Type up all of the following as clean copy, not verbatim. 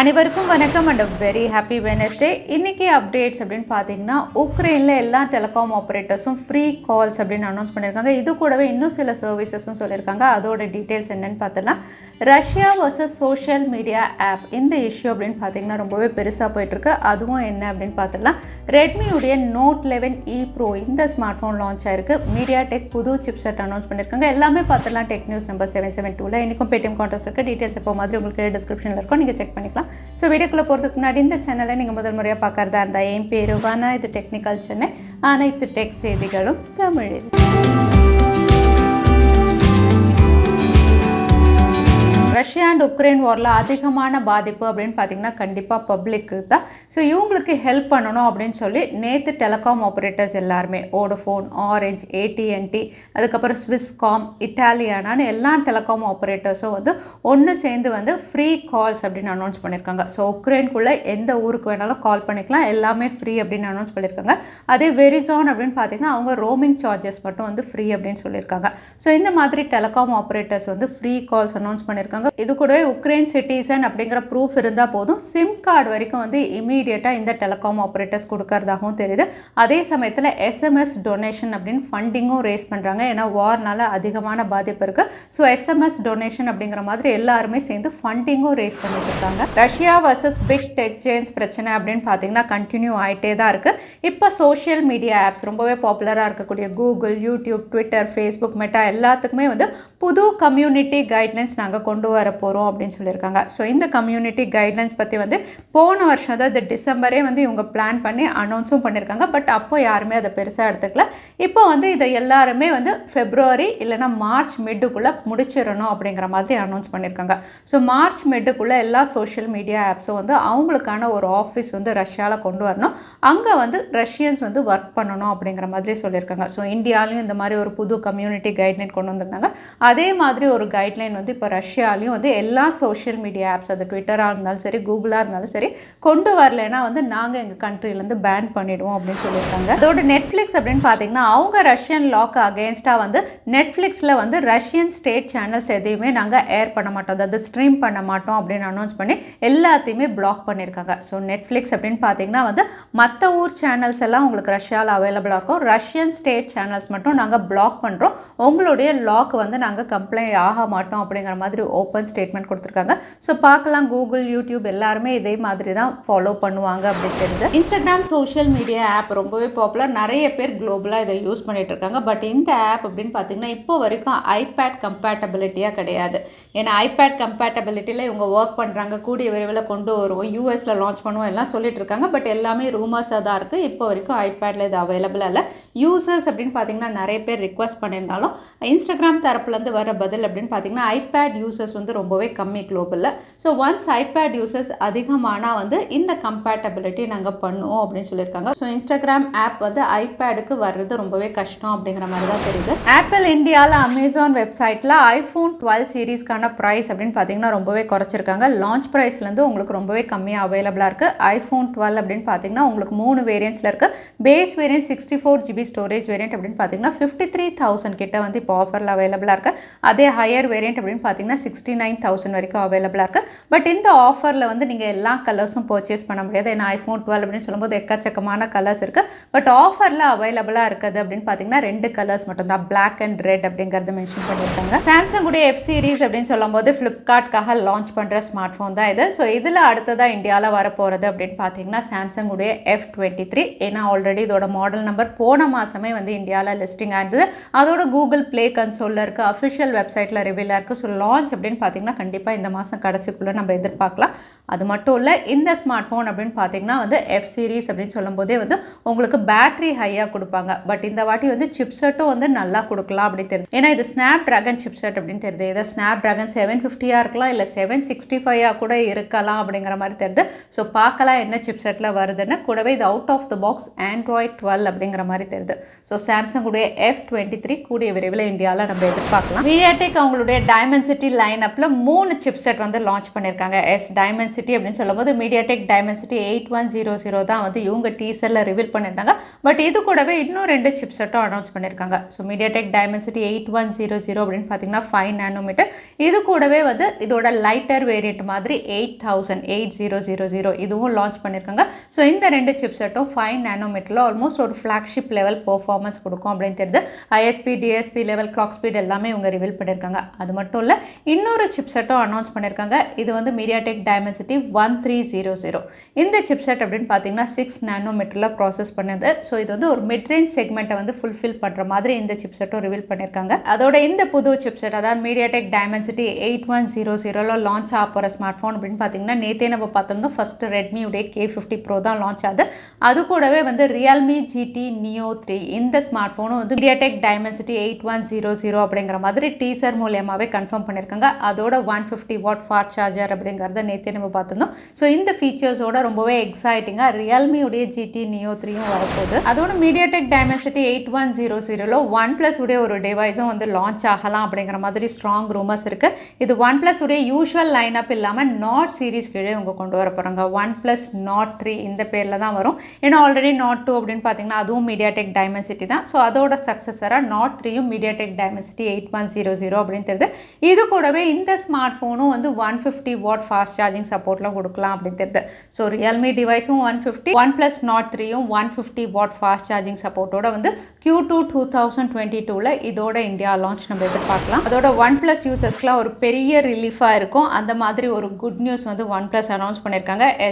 அனைவருக்கும் வணக்கம் and very happy Wednesday. இன்றைக்கி அப்டேட்ஸ் அப்படின்னு பார்த்தீங்கன்னா, உக்ரைனில் எல்லா டெலிகாம் ஆப்ரேட்டர்ஸும் ஃப்ரீ கால்ஸ் அப்படின்னு அனௌன்ஸ் பண்ணியிருக்காங்க. இது கூடவே இன்னும் சில சர்வீசஸும் சொல்லியிருக்காங்க. அதோட டீட்டெயில்ஸ் என்னென்னு பார்த்தோன்னா, Russia versus social media app இந்த இஷ்யூ அப்படின்னு பார்த்தீங்கன்னா ரொம்பவே பெருசாக போயிட்டுருக்கு. அதுவும் என்ன அப்படின்னு பார்த்துடலாம். ரெட்மியுடைய நோட் 11E Pro இந்த ஸ்மார்ட் ஃபோன் லான்ச் ஆயிருக்கு. மீடியாடெக் புது சிப்செட் அனௌன்ஸ் பண்ணியிருக்காங்க. எல்லாமே பார்த்துடலாம் டெக் நியூஸ் நம்பர் 772ல். இன்றைக்கும் பேடிஎம் கான்டெஸ்ட் இருக்குது. டீட்டெயில்ஸ் எப்போ மாதிரி உங்களுக்கு டிஸ்கிரிப்ஷனில் இருக்கும், நீங்கள் செக் பண்ணிக்கலாம். ஸோ வீடியோக்குள்ளே போகிறதுக்கு முன்னாடி இந்த சேனலை நீங்கள் முதல் முறையாக பார்க்குறதா இருந்தால் என் பேர் வானா, இது டெக்னிக்கல் சென்னை, அனைத்து டெக் செய்திகளும் தமிழில். ரஷ்யா அண்ட் உக்ரைன் வாரில் அதிகமான பாதிப்பு அப்படின்னு பார்த்தீங்கன்னா கண்டிப்பாக பப்ளிக்கு தான். ஸோ இவங்களுக்கு ஹெல்ப் பண்ணணும் அப்படின்னு சொல்லி நேற்று டெலிகாம் ஆப்ரேட்டர்ஸ் எல்லாருமே வோடஃபோன், ஆரஞ்ச், AT&T, அதுக்கப்புறம் ஸ்விஸ்காம், இட்டாலியானான்னு எல்லா டெலிகாம் ஆப்ரேட்டர்ஸும் வந்து ஒன்று சேர்ந்து வந்து ஃப்ரீ கால்ஸ் அப்படின்னு அனௌன்ஸ் பண்ணியிருக்காங்க. ஸோ உக்ரைனுக்குள்ளே எந்த ஊருக்கு வேணாலும் கால் பண்ணிக்கலாம், எல்லாமே ஃப்ரீ அப்படின்னு அனௌன்ஸ் பண்ணியிருக்காங்க. அதே வெரிசான் அப்படின்னு பார்த்தீங்கன்னா அவங்க ரோமிங் சார்ஜஸ் மட்டும் வந்து ஃப்ரீ அப்படின்னு சொல்லியிருக்காங்க. ஸோ இந்த மாதிரி டெலிகாம் ஆப்ரேட்டர்ஸ் வந்து ஃப்ரீ கால்ஸ் அனௌன்ஸ் பண்ணியிருக்காங்க. இது கூடவே உக்ரைன் சிட்டிசன் அப்படிங்கிற ப்ரூஃப் இருந்தால் போதும், சிம் கார்டு வரைக்கும் வந்து இமீடியட்டாக இந்த டெலிகாம் ஆப்ரேட்டர்ஸ் கொடுக்கறதாகவும் தெரியுது. அதே சமயத்தில் SMS டொனேஷன் அப்படின்னு ஃபண்டிங்கும் ரேஸ் பண்ணுறாங்க. ஏன்னா வார்னால அதிகமான பாதிப்பு இருக்குது. ஸோ SMS டொனேஷன் அப்படிங்கிற மாதிரி எல்லாருமே சேர்ந்து ஃபண்டிங்கும் ரேஸ் பண்ணிட்டு இருக்காங்க. Russia versus big tech giants பிரச்சனை அப்படின்னு பார்த்தீங்கன்னா கண்டினியூ ஆகிட்டே தான் இருக்குது. இப்போ சோஷியல் மீடியா ஆப்ஸ் ரொம்பவே பாப்புலராக இருக்கக்கூடிய Google, YouTube, Twitter, Facebook, meta எல்லாத்துக்குமே வந்து புது கம்யூனிட்டி கைட்லைன்ஸ் நாங்கள் கொண்டு வர போகிறோம் அப்படின்னு சொல்லியிருக்காங்க. ஸோ இந்த கம்யூனிட்டி கைட்லைன்ஸ் பற்றி வந்து போன வருஷம் அதாவது டிசம்பரே வந்து இவங்க பிளான் பண்ணி அனௌன்ஸும் பண்ணியிருக்காங்க. பட் அப்போ யாருமே அதை பெருசாக எடுத்துக்கல. இப்போ வந்து இதை எல்லாருமே வந்து February இல்லைனா மார்ச் மிட்டுக்குள்ளே முடிச்சிடணும் அப்படிங்கிற மாதிரி அனௌன்ஸ் பண்ணியிருக்காங்க. ஸோ மார்ச் மிட்டுக்குள்ளே எல்லா சோஷியல் மீடியா ஆப்ஸும் வந்து அவங்களுக்கான ஒரு ஆஃபீஸ் வந்து ரஷ்யாவில் கொண்டு வரணும், அங்கே வந்து ரஷ்யன்ஸ் வந்து ஒர்க் பண்ணணும் அப்படிங்கிற மாதிரி சொல்லியிருக்காங்க. ஸோ இந்தியாவிலையும் இந்த மாதிரி ஒரு புது கம்யூனிட்டி கைட்லைன் கொண்டு வந்திருந்தாங்க. அதே மாதிரி ஒரு கைட்லைன் வந்து இப்போ ரஷ்யாலையும் வந்து எல்லா சோஷியல் மீடியா ஆப்ஸ், அது ட்விட்டராக இருந்தாலும் சரி, கூகுளாக இருந்தாலும் சரி, கொண்டு வரலைன்னா வந்து நாங்கள் எங்கள் கண்ட்ரிலேருந்து பேன் பண்ணிவிடுவோம் அப்படின்னு சொல்லியிருக்காங்க. அதோட நெட்ஃப்ளிக்ஸ் அப்படின்னு பார்த்தீங்கன்னா அவங்க ரஷ்யன் லாக்கு அகேன்ஸ்டாக வந்து நெட்ஃப்ளிக்ஸில் வந்து ரஷ்யன் ஸ்டேட் சேனல்ஸ் எதையுமே நாங்கள் ஏர் பண்ண மாட்டோம், அதாவது ஸ்ட்ரீம் பண்ண மாட்டோம் அப்படின்னு அனௌன்ஸ் பண்ணி எல்லாத்தையுமே பிளாக் பண்ணியிருக்காங்க. ஸோ நெட்ஃப்ளிக்ஸ் அப்படின்னு பார்த்தீங்கன்னா வந்து மற்ற ஊர் சேனல்ஸ் எல்லாம் உங்களுக்கு ரஷ்யாவில் அவைலபிளாக இருக்கும். ரஷ்யன் ஸ்டேட் சேனல்ஸ் மட்டும் நாங்கள் பிளாக் பண்ணுறோம், உங்களுடைய லாக் வந்து நாங்கள் கம்ப்ளைண்ட் ஆக மாட்டோம் அப்படிங்கிற மாதிரி ஓப்பன் ஸ்டேட்மெண்ட் கொடுத்துருக்காங்க. ஸோ பார்க்கலாம், கூகுள், யூடியூப் எல்லாருமே இதே மாதிரி தான் ஃபாலோ பண்ணுவாங்க அப்படின்னு தெரியுது. இன்ஸ்டாகிராம் சோஷியல் மீடியா ஆப் ரொம்பவே பாப்புலர், நிறைய பேர் குளோபலாக இதை யூஸ் பண்ணிட்டு இருக்காங்க. பட் இந்த ஆப் அப்படின்னு பார்த்தீங்கன்னா இப்போ வரைக்கும் ஐபேட் கம்பேட்டபிலிட்டியாக கிடையாது. ஏன்னா ஐபேட் கம்பேட்டபிலிட்டியில் இவங்க ஒர்க் பண்ணுறாங்க, கூடிய விரைவில் கொண்டு வருவோம், யூஎஸில் லான்ச் பண்ணுவோம் எல்லாம் சொல்லிட்டு இருக்காங்க. பட் எல்லாமே ரூமர்ஸாக தான் இருக்குது. இப்போ வரைக்கும் ஐபேடில் இது அவைலபிளாக இல்லை. யூசர்ஸ் அப்படின்னு பார்த்தீங்கன்னா நிறைய பேர் ரிக்வஸ்ட் பண்ணியிருந்தாலும் இன்ஸ்டாகிராம் தரப்புலேருந்து வர பதில் அப்படின்னு பார்த்தீங்கன்னா ஐபேட் யூசர்ஸ் வந்து ரொம்பவே கம்மி குளோபலில். ஸோ ஒன்ஸ் ஐபேட் யூசர்ஸ் அதிகமானால் வந்து இந்த கம்பேட்டபிலிட்டி நாங்கள் பண்ணுவோம் அப்படின்னு சொல்லியிருக்காங்க. ஸோ இன்ஸ்டாகிராம் ஆப் வந்து ஐபேடுக்கு வர்றது ரொம்பவே கஷ்டம் அப்படிங்கிற மாதிரி தான் தெரியுது. ஆப்பிள் இந்தியாவில் அமேசான் வெப்சைட்டில் iPhone 12 சீரீஸ்க்கான ப்ரைஸ் அப்படின்னு பார்த்தீங்கன்னா ரொம்பவே குறைச்சிருக்காங்க. லான்ச் ப்ரைஸ்லேருந்து உங்களுக்கு ரொம்பவே கம்மியாக அவைலபிளாக இருக்குது. iPhone 12 அப்படின்னு பார்த்தீங்கன்னா உங்களுக்கு 3 வேரியன்ட்ஸில் இருக்குது. Base variant 64GB storage variant அப்படின்னு பார்த்தீங்கன்னா 53,000 கிட்ட வந்து இப்போ ஆஃபரில் அவைலபிளாக இருக்குது. அதே ஹையர் வேரியன்ட் அப்படின்னு பார்த்தீங்கன்னா 69,000 வரைக்கும் அவைலபிளாக இருக்குது. பட் இந்த ஆஃபரில் வந்து நீங்கள் எல்லா கலர்ஸும் பர்ச்சேஸ் பண்ண முடியாது. ஏன்னா iPhone 12 அப்படின்னு சொல்லும்போது எக்கச்சக்கமான கலர்ஸ் இருக்குது. பட் ஆஃபரில் அவைலபிளாக இருக்குது அப்படின்னு பார்த்தீங்கன்னா 2 கலர்ஸ் மட்டும்தான், பிளாக் அண்ட் ரெட் அப்படிங்கிறத மென்ஷன் பண்ணியிருக்காங்க. சாம்சங்குடைய F சீரீஸ் அப்படின்னு சொல்லும்போது ஃப்ளிப்கார்ட்காக லான்ச் பண்ணுற ஸ்மார்ட் ஃபோன் தான் இது. ஸோ இதில் அடுத்ததாக இந்தியாவில் வரப்போகிறது அப்படின்னு பார்த்தீங்கன்னா சாம்சங்குடைய F23. ஏன்னா ஆல்ரெடி இதோட மாடல் நம்பர் போன மாதமே வந்து இந்தியாவில் லிஸ்டிங் ஆயிருந்தது. அதோட கூகுள் ப்ளே கன்சோலில் இருக்குது, அஃபிஷியல் வெப்சைட்டில் ரிவீலாக இருக்குது. ஸோ லான்ச் அப்படின்னு பார்த்தீங்கன்னா கண்டிப்பாக இந்த மாதம் கடைசிக்குள்ளே நம்ம எதிர்பார்க்கலாம். அது மட்டும் இல்லை, இந்த ஸ்மார்ட் ஃபோன் அப்படின்னு பார்த்தீங்கன்னா வந்து F சீரீஸ் அப்படின்னு சொல்லும்போதே வந்து உங்களுக்கு பேட்டரி ஹையாக கொடுப்பாங்க. பட் இந்த வாட்டி வந்து சிப்செட்டும் வந்து நல்லா கொடுக்கலாம் அப்படின்னு தெரியுது. ஏன்னா இது ஸ்னாப் ட்ராகன் சிப்செட் அப்படின்னு தெரியுது. இதை ஸ்னாப் ட்ராகன் 750 இருக்கலாம், இல்லை 765 கூட இருக்கலாம் அப்படிங்கிற மாதிரி தெரியுது. ஸோ பார்க்கலாம் என்ன சிப்செட்டில் வருதுன்னு. கூடவே இது out of the box Android 12 அப்படிங்கிற மாதிரி தெரியுது. ஸோ சாம்சங்குடைய F23 கூடிய விரைவில் இந்தியாவில் நம்ம எதிர்பார்க்கலாம். மீடியாடெக் அவங்களுடைய டைமென்சிட்டி லைன் அப்பில் 3 சிப்செட் வந்து லான்ச் பண்ணியிருக்காங்க. டைமென்சிட்டி டைமென்சிட்டி அப்படின்னு சொல்லும்போது MediaTek Dimensity 8100 தான் வந்து இவங்க டீசரில் ரிவீல் பண்ணியிருந்தாங்க. பட் இது கூடவே இன்னும் 2 சிப்செட்டும் அனௌன்ஸ் பண்ணியிருக்காங்க. ஸோ MediaTek Dimensity 8100 அப்படின்னு பார்த்தீங்கன்னா 5 நானோமீட்டர். இது கூடவே வந்து இதோட லைட்டர் வேரியண்ட் மாதிரி 8000 இதுவும் லான்ச் பண்ணியிருக்காங்க. ஸோ இந்த 2 சிப்செட்டும் 5 நானோமீட்டரில் ஆல்மோஸ்ட் ஒரு ஃப்ளாக்ஷிப் லெவல் பெர்ஃபார்மன்ஸ் கொடுக்கும் அப்படின்னு தெரியுது. ISP, DSP level, clock speed எல்லாமே இவங்க ரிவீல் பண்ணியிருக்காங்க. அது மட்டும் இல்லை, இன்னொரு சிப்செட்டும் அனௌன்ஸ் பண்ணியிருக்காங்க. இது வந்து MediaTek Dimensity 1300. இந்த சிப்செட் அப்படின்னு பார்த்தீங்கன்னா 6 நானோமீட்டரில் ப்ராசஸ் பண்ணுது. ஸோ இது வந்து ஒரு மிட் ரேஞ்ச் செக்மெண்ட்டை வந்து ஃபுல்ஃபில் பண்ணுற மாதிரி இந்த சிப்செட்டும் ரிவீல் பண்ணியிருக்காங்க. அதோட இந்த புது சிப்செட் அதாவது MediaTek Dimensity 8100 லான்ச் ஆக போகிற ஸ்மார்ட் ஃபோன் அப்படின்னு பார்த்தீங்கன்னா நேற்றே நம்ம பார்த்தோம்னா ஃபஸ்ட்டு ரெட்மியுடைய K50 Pro தான் லான்ச் ஆகுது. அது கூடவே வந்து Realme GT Neo 3 இந்த ஸ்மார்ட் ஃபோனும் வந்து MediaTek Dimensity 8100 அப்படிங்கிற மாதிரி டீசர் மூலியமாகவே கன்ஃபார்ம் பண்ணியிருக்காங்க. அதோட 150 வாட் ஃபாஸ்ட் சார்ஜர் அப்படிங்கிறத நேற்றே நம்ம பார்த்துருந்தோம். ஸோ இந்த ஃபீச்சர்ஸோட ரொம்பவே எக்ஸைட்டிங்காக ரியல்மியுடைய GT Neo 3யும் வரப்போகுது. அதோட MediaTek Dimensity 8100 OnePlus உடைய ஒரு டிவைஸும் வந்து லான்ச் ஆகலாம் அப்படிங்கிற மாதிரி ஸ்ட்ராங் ரூமர்ஸ் இருக்குது. இது OnePlus உடைய யூஷுவல் லைனப் இல்லாமல் Nord சீரிஸ் கீழே இவங்க கொண்டு வர போகிறாங்க. OnePlus Nord 3 இந்த பேரில் தான் வரும். ஏன்னா ஆல்ரெடி Nord 2 அப்படின்னு பார்த்தீங்கன்னா அதுவும் MediaTek Dimensity தான். ஸோ அதோட சக்ஸஸராக Nord 3யும் MediaTek Dimensity 8100 அப்படின்னு தெரியுது. இது கூடவே இந்த ஸ்மார்ட் ஃபோனும் வந்து 150 வாட் ஃபாஸ்ட் சார்ஜிங் சப்போர்ட்லாம் கொடுக்கலாம் அப்படின்னு தெரியுது. ஸோ ரியல்மி டிவைஸும் 150, OnePlus Nord 3யும் 150 வாட் ஃபாஸ்ட் சார்ஜிங் சப்போர்ட்டோட வந்து Q2 2022 இதோட இந்தியா லான்ச் நம்ம எதிர்பார்க்கலாம். அதோட OnePlus யூசர்ஸ்க்குலாம் ஒரு பெரிய ரிலீஃபாக இருக்கும். அந்த மாதிரி ஒரு குட் நியூஸ் வந்து OnePlus அனௌன்ஸ் பண்ணியிருக்காங்க.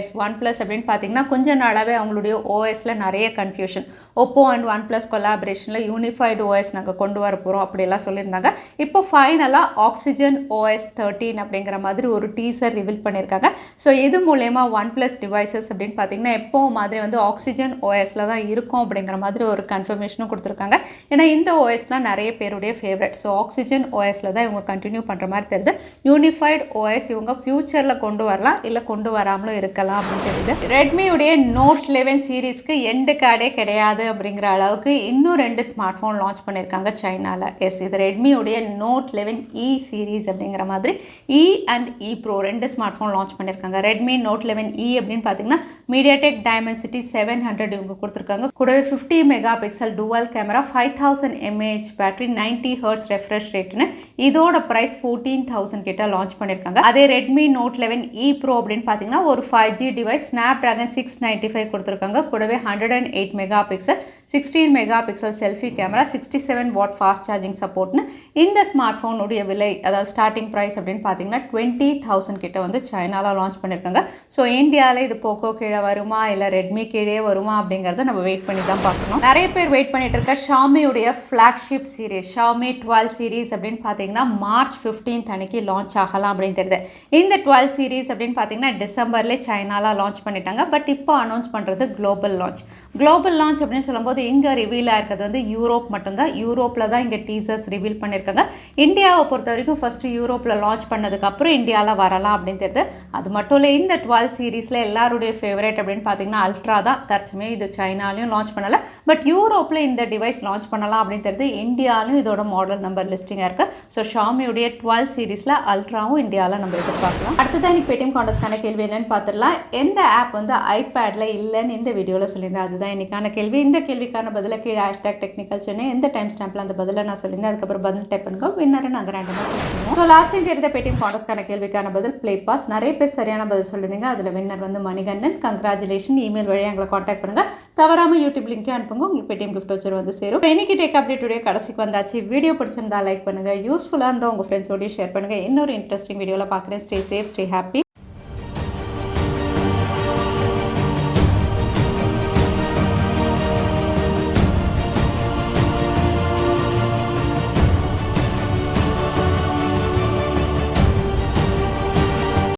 OnePlus அப்படின்னு பார்த்தீங்கன்னா கொஞ்ச நாளாகவே அவங்களுடைய OSல நிறைய கன்ஃபியூஷன். Oppo அண்ட் OnePlus கொலாபரேஷனில் யூனிஃபைடு OS நாங்கள் கொண்டு வர போகிறோம் அப்படிலாம் சொல்லியிருந்தாங்க. இப்போ ஃபைனலாக Oxygen OS 13 அப்படிங்கிற மாதிரி ஒரு டீசர் ரிவீல் பண்ணியிருக்காங்க. ஸோ இது மூலயமா OnePlus டிவைசஸ் அப்படின்னு பார்த்தீங்கன்னா எப்போ மாதிரி வந்து Oxygen OSல தான் இருக்கும் அப்படிங்கிற மாதிரி ஒரு கன்ஃபர்மேஷனும் கொடுத்துருக்காங்க. ஏன்னா இந்த OS தான் நிறைய பேருடைய ஃபேவரட். ஸோ Oxygen OSல தான் இவங்க கண்டினியூ பண்ணுற மாதிரி தெரியுது. யூனிஃபைடு OS இவங்க ஃபியூச்சரில் கொண்டு வரலாம், இல்லை கொண்டு வராமலும் இருக்கலாம் அப்படின்னு தெரியுது. ரெட்மியுடைய Note 11 சீரீஸ்க்கு எண்டு கார்டே கிடையாது அப்படிங்கிற அளவுக்கு இன்னும் 2 ஸ்மார்ட் ஃபோன் லான்ச் பண்ணியிருக்காங்க சைனாவில். இது ரெட்மியுடைய Note 11E சீரீஸ் அப்படிங்கிற மாதிரி E and E Pro 2 smart phone launch பண்ணியிருக்காங்க. ரெட்மி Note 11E அப்படின்னு பார்த்தீங்கன்னா MediaTek Dimensity 700 இவங்க கொடுத்துருக்காங்க. கூடவே 50 mega pixel dual camera, 5000 mAh battery, 90 Hz refresh ரேட்னு இதோட ப்ரைஸ் 14,000 கிட்ட லான்ச் பண்ணியிருக்காங்க. அதே ரெட்மி Note 11E Pro அப்படின்னு பார்த்தீங்கன்னா ஒரு 5G டிவைஸ், Snapdragon 695 கொடுத்துருக்காங்க. கூடவே 108 mega pixel, 16 mega pixel selfie camera, 67 watt fast charging சப்போர்ட்னு இந்த ஸ்மார்ட் ஃபோனுடைய விலை அதாவது ஸ்டார்டிங் ப்ரைஸ் அப்படின்னு பார்த்தீங்கன்னா 20,000 கிட்ட வந்து சைனாவில் லான்ச் பண்ணியிருக்காங்க. ஸோ இந்தியாவில் இது போக்கோ கீழே வருமா இல்லை ரெட்மி கீழே வருமா அப்படிங்கிறத நம்ம வெயிட் பண்ணி தான் பார்க்கணும். நிறைய பேர் வெயிட் பண்ணிட்டு இருக்க ஷாமியுடைய ஃப்ளாக்ஷிப் சீரீஸ் Xiaomi 12 சீரீஸ் அப்படின்னு பார்த்தீங்கன்னா மார்ச் 15 அன்னைக்கு லான்ச் ஆகலாம் அப்படின்னு தெரியுது. இந்த 12 சீரீஸ் அப்படின்னு பார்த்தீங்கன்னா டிசம்பர்லேயே சைனாவில் லான்ச் பண்ணிட்டாங்க. பட் இப்போ அனௌன்ஸ் பண்ணுறது குளோபல் லான்ச். குளோபல் லான்ச் அப்படின்னு சொல்லும்போது இங்கே ரிவீல் ஆயிருக்கிறது வந்து யூரோப் மட்டும்தான். யூரோப்பில் தான் இங்கே டீசர்ஸ் ரிவீல் பண்ணியிருக்காங்க. இந்தியாவை பொறுத்த வரைக்கும் ஃபஸ்ட்டு யூரோப்பில் லான்ச் பண்ணதுக்கப்புறம் இந்தியாவில் வரலாம் அப்படின்னு தெரியுது. அது மட்டும் இல்லை, இந்த 12 சீரீஸில் எல்லாருடைய ஃபேவரேட் அப்படின்னு பார்த்தீங்கன்னா அல்ட்ரா தான். தற்சமயம் இது சைனாலையும் லான்ச் பண்ணலை. பட் யூரோப்பில் இந்த டிவைஸ் லான்ச் பண்ணலாம் அப்படின்னு தெரியுது. இந்தியாவிலும் இதோட மாடல் நம்பர் லிஸ்டிங்காக இருக்குது. ஸோ ஷாமியுடைய 12 சீரீஸில் அல்ட்ராவும் இந்தியாவில் நம்ம எதிர்பார்க்கலாம். அடுத்ததான் எனக்கு பேடிஎம் கான்டெஸ்ட்கான கேள்வி என்னன்னு பார்த்துடலாம். எந்த ஆப் வந்து ஐபேடில் இல்லைன்னு இந்த வீடியோவில் சொல்லியிருந்தேன், அதுதான் இன்னைக்கான கேள்வி. இந்த கேள்விக்கான பதிலை கீழே #Technical Chennai எந்த டைம் ஸ்டாம்பில் அந்த பதிலை நான் சொல்லியிருந்தேன். அதுக்கப்புறம் பதில் டைப் பண்ணுங்க. வின்னரை நாங்கள் ரேண்டமாக சொல்லுவோம். ஸோ லாஸ்ட் டைம் இருந்த பேடிஎம் கான்டெஸ்ட்கான கேள்விக்கான பதில் ப்ளே பாஸ். நிறைய பேர் சரியான பதில் சொல்லியிருந்தீங்க. அதில் வின்னர் வந்து மணிகண்டன். கங்க்ராச்சுலேஷன். இமெயில் வழியாக எங்களை காண்டாக்ட் பண்ணுங்கள். தவறாமல் யூடியூப் லிங்க்கே அனுப்புங்க. உங்களுக்கு பேடிஎம் கிஃப்ட் வச்சு வந்து சேரும். இன்னைக்கு டேக் அப்டேட்டுடைய கடைசிக்கு வந்தாச்சு. வீடியோ பிடிச்சிருந்தா லைக் பண்ணுங்கள். யூஸ்ஃபுல்லாக இருந்தால் உங்கள் ஃப்ரெண்ட்ஸோடய ஷேர் பண்ணுங்கள். இன்னொரு இன்ட்ரெஸ்டிங் வீடியோவில் பார்க்குறேன். Stay safe, stay happy.